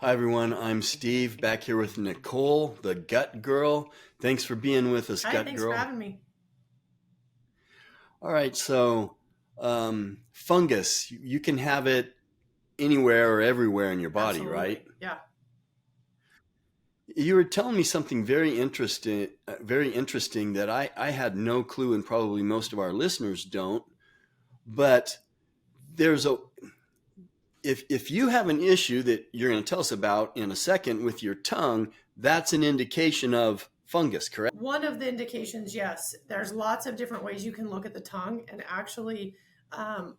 Hi everyone, I'm Steve back here with Nicole, the gut girl. Thanks for being with us, Hi, gut thanks for girl. having me. All right, so fungus, you can have it anywhere or everywhere in your body, right? Absolutely. Yeah. You were telling me something very interesting that I had no clue, and probably most of our listeners don't. But there's a if you have an issue that you're going to tell us about in a second with your tongue, that's an indication of fungus, correct? One of the indications, yes, there's lots of different ways you can look at the tongue. And actually,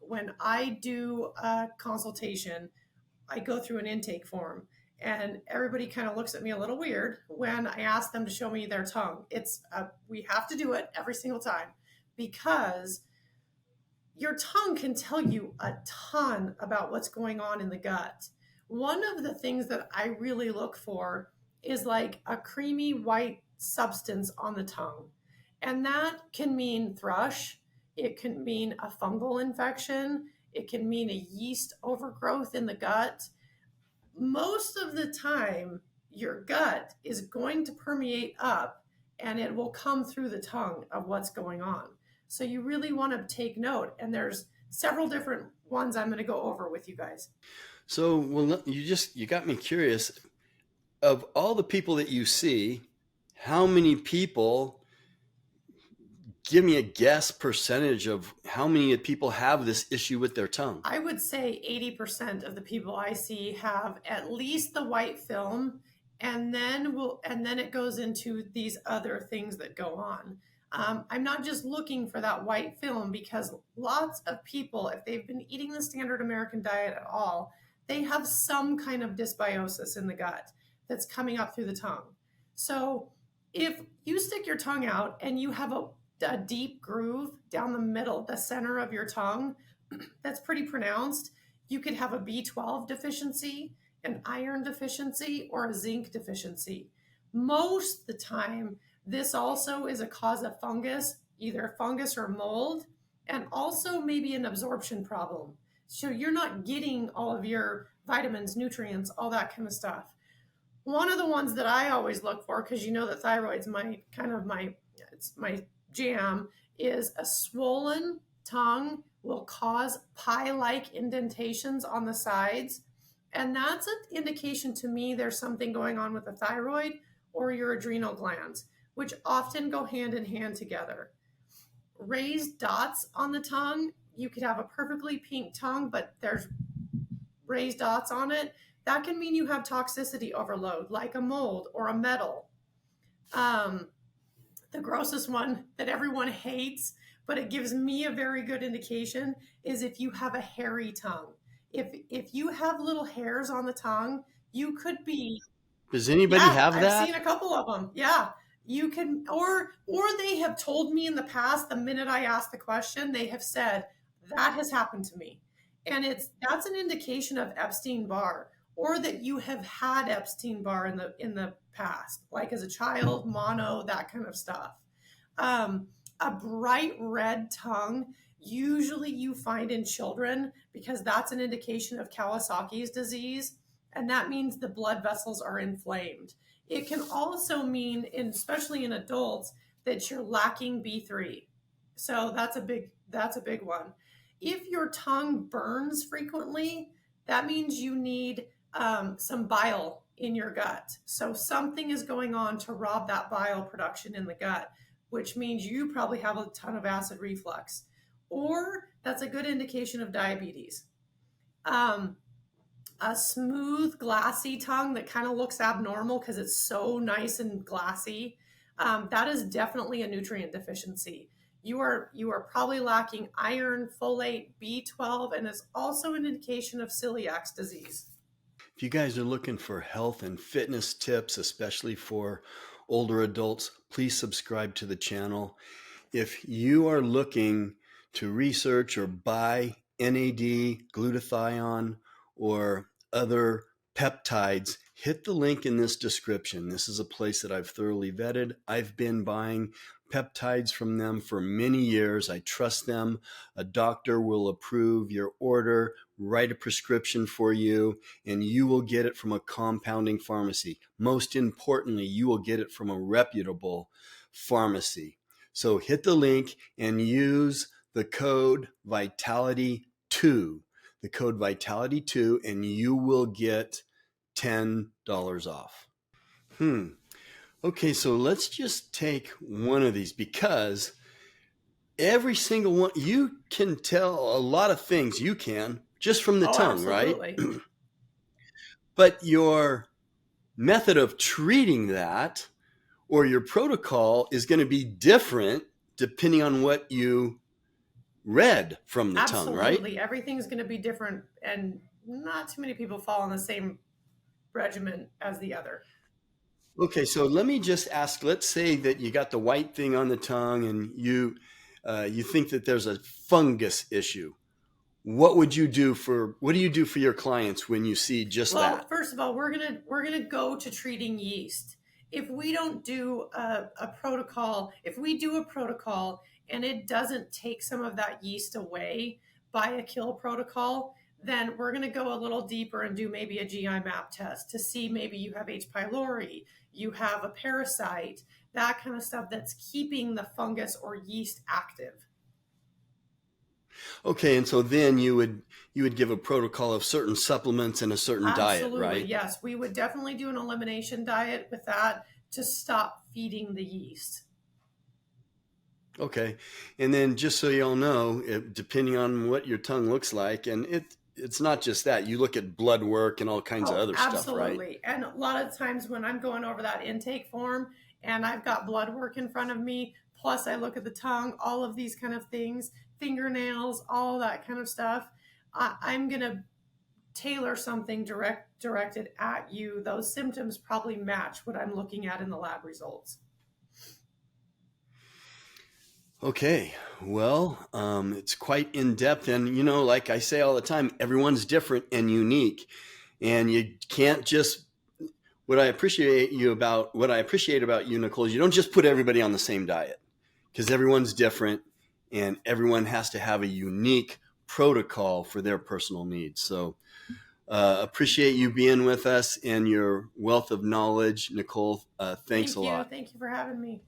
when I do a consultation, I go through an intake form. And everybody kind of looks at me a little weird when I ask them to show me their tongue. We have to do it every single time because your tongue can tell you a ton about what's going on in the gut. One of the things that I really look for is like a creamy white substance on the tongue. And that can mean thrush, it can mean a fungal infection, it can mean a yeast overgrowth in the gut. Most of the time, your gut is going to permeate up and it will come through the tongue of what's going on. So you really want to take note. And there's several different ones I'm going to go over with you guys. So, well, you got me curious. Of all the people that you see, how many people, give me a guess percentage of how many people have this issue with their tongue? I would say 80% of the people I see have at least the white film, and then it goes into these other things that go on. I'm not just looking for that white film because lots of people, if they've been eating the standard American diet at all, they have some kind of dysbiosis in the gut that's coming up through the tongue. So if you stick your tongue out and you have a deep groove down the middle, the center of your tongue, that's pretty pronounced. You could have a B12 deficiency, an iron deficiency, or a zinc deficiency. Most of the time, this also is a cause of fungus, either fungus or mold, and also maybe an absorption problem. So you're not getting all of your vitamins, nutrients, all that kind of stuff. One of the ones that I always look for, because you know that thyroid's my jam, is a swollen tongue will cause pie-like indentations on the sides. And that's an indication to me there's something going on with the thyroid or your adrenal glands, which often go hand in hand together. Raised dots on the tongue, you could have a perfectly pink tongue, but there's raised dots on it. That can mean you have toxicity overload, like a mold or a metal. Um, the grossest one that everyone hates, but it gives me a very good indication, is if you have a hairy tongue. If you have little hairs on the tongue, you could be, Does anybody yeah, have I've seen that? a couple of them. Yeah. You can, or they have told me in the past, the minute I asked the question, they have said that has happened to me. And that's an indication of Epstein-Barr, or that you have had Epstein-Barr in the past, like as a child, mono, that kind of stuff. Um, a bright red tongue, usually you find in children because that's an indication of Kawasaki's disease, and that means the blood vessels are inflamed. It can also mean, especially in adults, that you're lacking B3. So that's a big one. If your tongue burns frequently, that means you need some bile in your gut. So something is going on to rob that bile production in the gut, which means you probably have a ton of acid reflux, or that's a good indication of diabetes. Um, a smooth, glassy tongue that kind of looks abnormal because it's so nice and glassy, that is definitely a nutrient deficiency. You are probably lacking iron, folate, B12, and it's also an indication of celiac disease. If you guys are looking for health and fitness tips, especially for older adults, please subscribe to the channel. If you are looking to research or buy NAD, glutathione, or other peptides, hit the link in this description. This is a place that I've thoroughly vetted. I've been buying peptides from them for many years. I trust them. A doctor will approve your order, write a prescription for you, and you will get it from a compounding pharmacy. Most importantly, you will get it from a reputable pharmacy. So hit the link and use the code Vitality2, the code Vitality2, and you will get $10 off. Okay, so let's just take one of these, because every single one, you can tell a lot of things, you can, just from the Oh, tongue, right? absolutely. But your method of treating that, or your protocol, is going to be different depending on what you read from the tongue, right? Absolutely. Everything's going to be different, and not too many people fall on the same regimen as the other. Okay, so let me just ask, let's say that you got the white thing on the tongue and you think that there's a fungus issue. What do you do for your clients when you see just Well, that? first of all, we're gonna go to treating yeast. If we don't do a protocol, if we do a protocol and it doesn't take some of that yeast away by a kill protocol, then we're going to go a little deeper and do maybe a GI map test to see maybe you have H. pylori, you have a parasite, that kind of stuff that's keeping the fungus or yeast active. Okay, and so then you would give a protocol of certain supplements and a certain diet, Absolutely, right? yes. We would definitely do an elimination diet with that to stop feeding the yeast. Okay, and then just so y'all know, depending on what your tongue looks like, and it's not just that. You look at blood work and all kinds of Oh, other stuff, right? absolutely. And a lot of times when I'm going over that intake form and I've got blood work in front of me, plus I look at the tongue, all of these kind of things, fingernails, all that kind of stuff, I'm going to tailor something directed at you. Those symptoms probably match what I'm looking at in the lab results. Okay, well, it's quite in depth, and like I say all the time, everyone's different and unique, and you can't just. What I appreciate about you, Nicole, is you don't just put everybody on the same diet, because everyone's different, and everyone has to have a unique protocol for their personal needs. So, appreciate you being with us and your wealth of knowledge, Nicole. Thanks Thank a you. lot. Thank you for having me.